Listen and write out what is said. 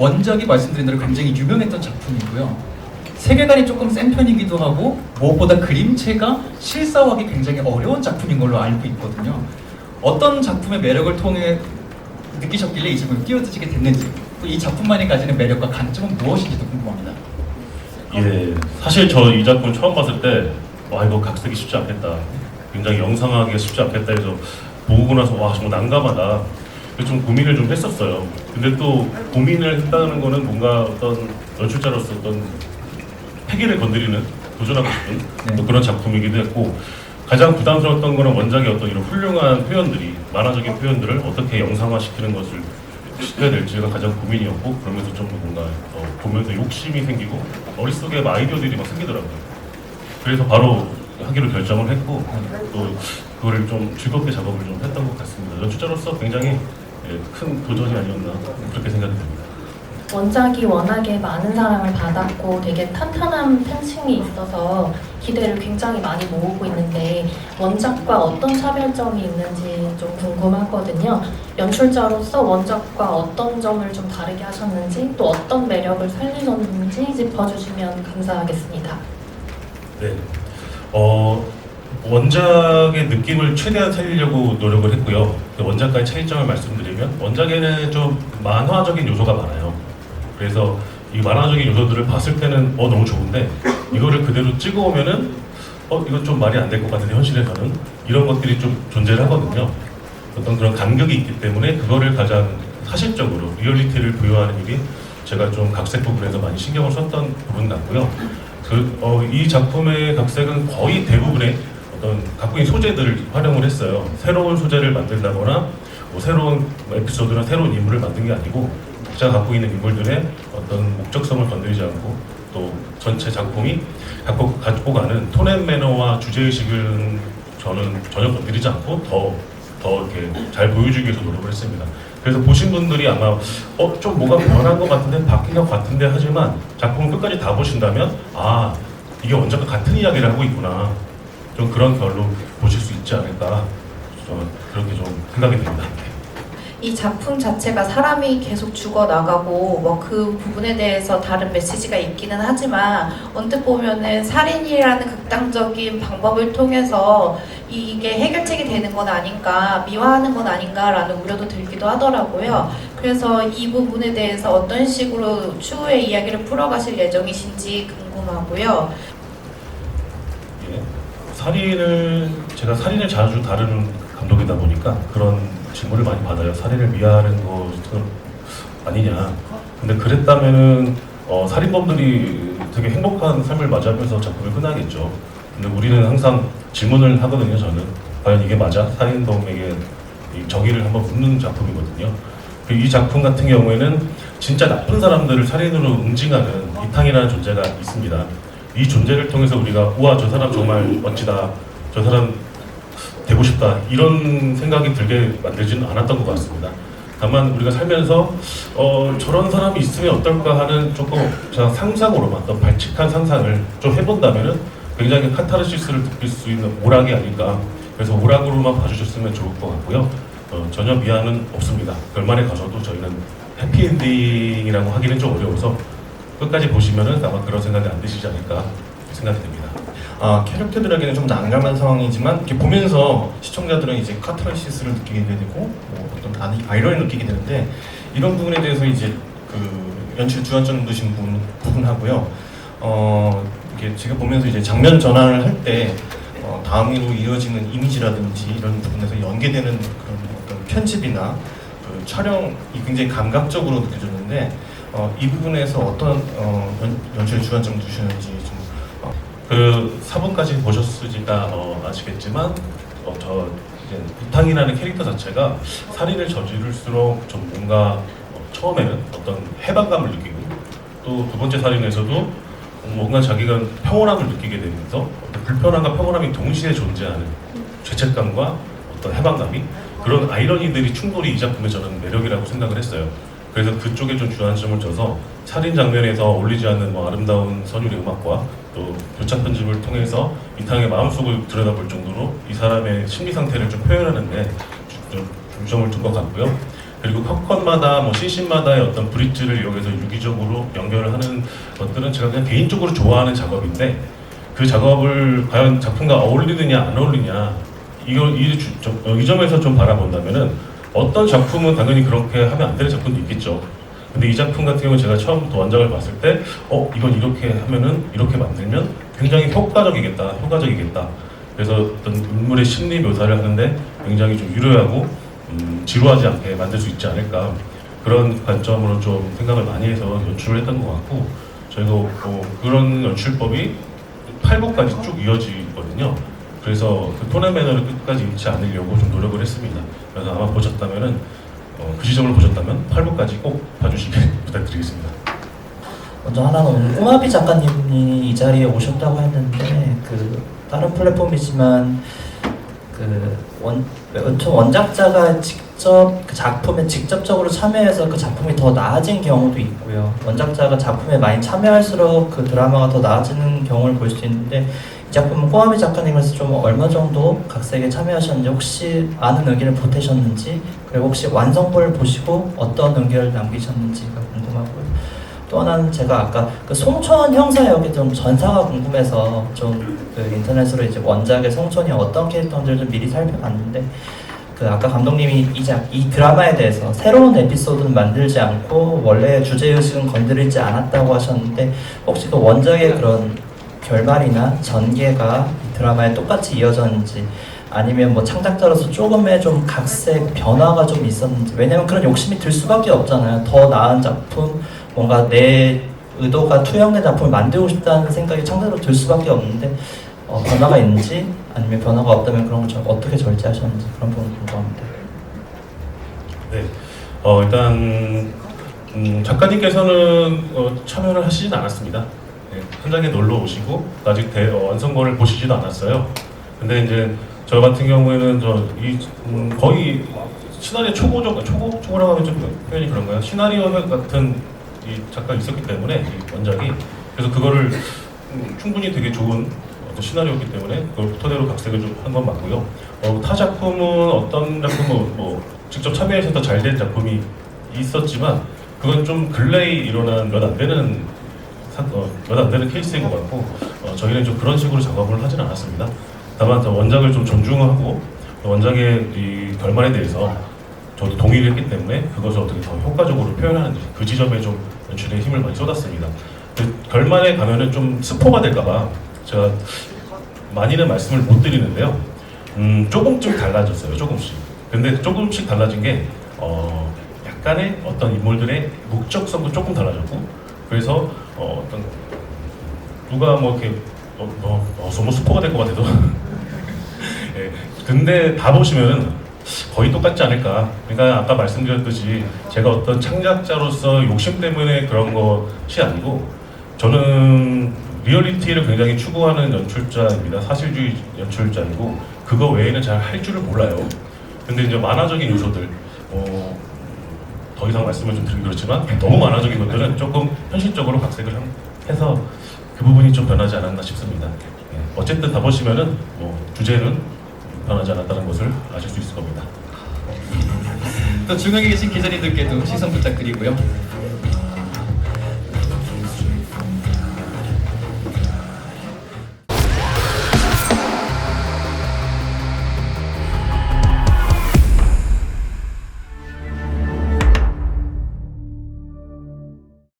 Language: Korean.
원작이 말씀드린 대로 굉장히 유명했던 작품이고요. 세계관이 조금 센 편이기도 하고 무엇보다 그림체가 실사화하기 굉장히 어려운 작품인 걸로 알고 있거든요. 어떤 작품의 매력을 통해 느끼셨길래 이 작품에 끼어드시게 됐는지, 또 이 작품만이 가지는 매력과 강점은 무엇인지도 궁금합니다. 예, 사실 저 이 작품 처음 봤을 때 와 이거 각색이 쉽지 않겠다, 굉장히 영상하기가 쉽지 않겠다 해서 보고 나서 와 정말 난감하다, 좀 고민을 좀 했었어요. 근데 또 고민을 했다는 거는 뭔가 어떤 연출자로서 어떤 패기를 건드리는, 도전하고 싶은 또 그런 작품이기도 했고, 가장 부담스러웠던 거는 원작의 어떤 이런 훌륭한 표현들이, 만화적인 표현들을 어떻게 영상화시키는 것을 시켜야 될지가 가장 고민이었고, 그러면서 좀 뭔가 보면서 욕심이 생기고 머릿속에 막 아이디어들이 막 생기더라고요. 그래서 바로 하기로 결정을 했고, 또 그거를 좀 즐겁게 작업을 좀 했던 것 같습니다. 연출자로서 굉장히 큰 도전이 아니었나 그렇게 생각이 됩니다. 원작이 워낙에 많은 사랑을 받았고 되게 탄탄한 팬층이 있어서 기대를 굉장히 많이 모으고 있는데, 원작과 어떤 차별점이 있는지 좀 궁금하거든요. 연출자로서 원작과 어떤 점을 좀 다르게 하셨는지, 또 어떤 매력을 살리셨는지 짚어주시면 감사하겠습니다. 네, 원작의 느낌을 최대한 살리려고 노력을 했고요. 원작과의 차이점을 말씀드리면, 원작에는 좀 만화적인 요소가 많아요. 그래서 이 만화적인 요소들을 봤을 때는 너무 좋은데, 이거를 그대로 찍어오면은 이건 좀 말이 안 될 것 같은데 현실에서는, 이런 것들이 좀 존재를 하거든요. 어떤 그런 간격이 있기 때문에 그거를 가장 사실적으로 리얼리티를 부여하는 일이 제가 좀 각색 부분에서 많이 신경을 썼던 부분 같고요. 이 작품의 각색은 거의 대부분의 어떤 갖고 있는 소재들을 활용을 했어요. 새로운 소재를 만든다거나 새로운 에피소드나 새로운 인물을 만든 게 아니고, 각자가 갖고 있는 인물들의 어떤 목적성을 건드리지 않고, 또 전체 작품이 갖고 가는 톤앤 매너와 주제의식을 저는 전혀 건드리지 않고 더 이렇게 잘 보여주기 위해서 노력을 했습니다. 그래서 보신 분들이 아마 좀 뭐가 변한 것 같은데, 바뀐 것 같은데 하지만 작품을 끝까지 다 보신다면 아, 이게 원작과 같은 이야기를 하고 있구나, 좀 그런 결로 보실 수 있지 않을까, 저는 그렇게 좀 생각이 됩니다. 이 작품 자체가 사람이 계속 죽어나가고 뭐 그 부분에 대해서 다른 메시지가 있기는 하지만, 언뜻 보면은 살인이라는 극단적인 방법을 통해서 이게 해결책이 되는 건 아닌가, 미화하는 건 아닌가라는 우려도 들기도 하더라고요. 그래서 이 부분에 대해서 어떤 식으로 추후에 이야기를 풀어가실 예정이신지 궁금하고요. 제가 살인을 자주 다루는 감독이다 보니까 그런 질문을 많이 받아요. 살인을 미화하는 것은 아니냐. 근데 그랬다면은 살인범들이 되게 행복한 삶을 맞이하면서 작품을 끝나겠죠. 근데 우리는 항상 질문을 하거든요. 저는 과연 이게 맞아? 살인범에게 이 정의를 한번 묻는 작품이거든요. 이 작품 같은 경우에는 진짜 나쁜 사람들을 살인으로 응징하는 이탕이라는 존재가 있습니다. 이 존재를 통해서 우리가 우와, 저 사람 정말 멋지다, 저 사람 되고 싶다, 이런 생각이 들게 만들지는 않았던 것 같습니다. 다만 우리가 살면서 저런 사람이 있으면 어떨까 하는 조금 제가 상상으로만, 어떤 발칙한 상상을 좀 해본다면은 굉장히 카타르시스를 느낄 수 있는 오락이 아닐까. 그래서 오락으로만 봐주셨으면 좋을 것 같고요. 전혀 미안은 없습니다. 결말에 가서도 저희는 해피엔딩이라고 하기는 좀 어려워서 끝까지 보시면은 아마 그런 생각이 안 드시지 않을까 생각이 됩니다. 캐릭터들에게는 좀 난감한 상황이지만 이렇게 보면서 시청자들은 이제 카타르시스를 느끼게 되고 어떤 아이러니를 느끼게 되는데, 이런 부분에 대해서 이제 그 연출 주안점 두신 부분하고요. 이렇게 제가 보면서 이제 장면 전환을 할 때 다음으로 이어지는 이미지라든지 이런 부분에서 연계되는 그런 어떤 편집이나 그 촬영이 굉장히 감각적으로 느껴졌는데, 이 부분에서 어떤 연출에 주안점 두시는지 좀. 그 4부까지 보셨으니까 아시겠지만 저 이제 이탕이라는 캐릭터 자체가 살인을 저지를수록 좀 뭔가 처음에는 어떤 해방감을 느끼고, 또 두 번째 살인에서도 뭔가 자기가 평온함을 느끼게 되면서 어떤 불편함과 평온함이 동시에 존재하는 죄책감과 어떤 해방감이, 그런 아이러니들이 충돌이 이 작품의 저는 매력이라고 생각을 했어요. 그래서 그쪽에 좀 주안점을 둬서 살인 장면에서 어울리지 않는 아름다운 선율의 음악과 또 교차 편집을 통해서 이탕의 마음속을 들여다볼 정도로 이 사람의 심리 상태를 좀 표현하는데 좀 중점을 둔 것 같고요. 그리고 컷컷마다 뭐 씬씬마다의 어떤 브릿지를 이용해서 유기적으로 연결을 하는 것들은 제가 그냥 개인적으로 좋아하는 작업인데 그 작업을 과연 작품과 어울리느냐 안 어울리냐 이 점에서 좀 바라본다면은 어떤 작품은 당연히 그렇게 하면 안 되는 작품도 있겠죠. 근데 이 작품 같은 경우는 제가 처음부터 원작을 봤을 때 이건 이렇게 하면은 이렇게 만들면 굉장히 효과적이겠다. 그래서 어떤 인물의 심리 묘사를 하는데 굉장히 좀 유려하고 지루하지 않게 만들 수 있지 않을까 그런 관점으로 좀 생각을 많이 해서 연출을 했던 것 같고 저희가 그런 연출법이 8부까지 쭉 이어지거든요. 그래서 그 톤의 매너를 끝까지 잃지 않으려고 좀 노력을 했습니다. 그래서 아마 보셨다면은 그 시점을 보셨다면 8부까지 꼭 봐주시길 부탁드리겠습니다. 먼저 하나는 오늘 꼬마비 작가님이 이 자리에 오셨다고 했는데 다른 플랫폼이지만 원작자가 직접 그 작품에 직접적으로 참여해서 그 작품이 더 나아진 경우도 있고요. 원작자가 작품에 많이 참여할수록 그 드라마가 더 나아지는 경우를 볼 수 있는데 이 작품은 꼬마비 작가님께서 좀 얼마 정도 각색에 참여하셨는지 혹시 많은 의견을 보태셨는지 그리고 혹시 완성본을 보시고 어떤 의견을 남기셨는지가 궁금하고요. 또 하나는 제가 아까 그 송천 형사 역의 좀 전사가 궁금해서 좀 인터넷으로 이제 원작의 송천이 어떤 캐릭터인지를 좀 미리 살펴봤는데 아까 감독님이 이 드라마에 대해서 새로운 에피소드는 만들지 않고 원래의 주제의식은 건드리지 않았다고 하셨는데 혹시 그 원작의 그런 결말이나 전개가 이 드라마에 똑같이 이어졌는지 아니면 뭐 창작자로서 조금의 좀 각색 변화가 좀 있었는지 왜냐면 그런 욕심이 들 수밖에 없잖아요. 더 나은 작품 뭔가 내 의도가 투영된 작품을 만들고 싶다는 생각이 창작으로 들 수밖에 없는데 변화가 있는지 아니면 변화가 없다면 그런 걸 어떻게 절제하셨는지 그런 부분 궁금합니다. 네, 일단 작가님께서는 참여를 하시진 않았습니다. 네, 현장에 놀러 오시고 아직 완성본을 보시지도 않았어요. 근데 이제 저 같은 경우에는 거의 시나리오 초고라고 하면 좀 표현이 그런가요? 시나리오 같은 이 작가가 있었기 때문에 이 원작이 그래서 그거를 충분히 되게 좋은 어떤 시나리오였기 때문에 그걸 토대로 각색을 좀 한 건 맞고요. 타 작품은 어떤 작품은 뭐 직접 참여해서 더 잘 된 작품이 있었지만 그건 좀 근래에 일어난 몇 안 되는 케이스인 것 같고 저희는 좀 그런 식으로 작업을 하진 않았습니다. 다만 원작을 좀 존중하고 원작의 이 결말에 대해서 저도 동의를 했기 때문에 그것을 어떻게 더 효과적으로 표현하는지 그 지점에 좀 연출에 힘을 많이 쏟았습니다. 그 결말에 가면은 좀 스포가 될까봐 제가 많이는 말씀을 못 드리는데요. 조금씩 달라졌어요. 조금씩. 근데 조금씩 달라진 게 약간의 어떤 인물들의 목적성도 조금 달라졌고 그래서 어떤 누가 뭐 이렇게 너무 스포가 될 것 같아도 예, 근데 다 보시면은 거의 똑같지 않을까. 그러니까 아까 말씀드렸듯이 제가 어떤 창작자로서 욕심 때문에 그런 것이 아니고 저는 리얼리티를 굉장히 추구하는 연출자입니다. 사실주의 연출자이고 그거 외에는 잘 할 줄을 몰라요. 근데 이제 만화적인 요소들 더 이상 말씀을 좀 드리기 그렇지만 너무 만화적인 것들은 조금 현실적으로 각색을 해서 그 부분이 좀 변하지 않았나 싶습니다. 예, 어쨌든 다 보시면은 주제는 변하지 않았다는 것을 아실 수 있을 겁니다. 또 중앙에 계신 기자님들께도 시선 부탁드리고요.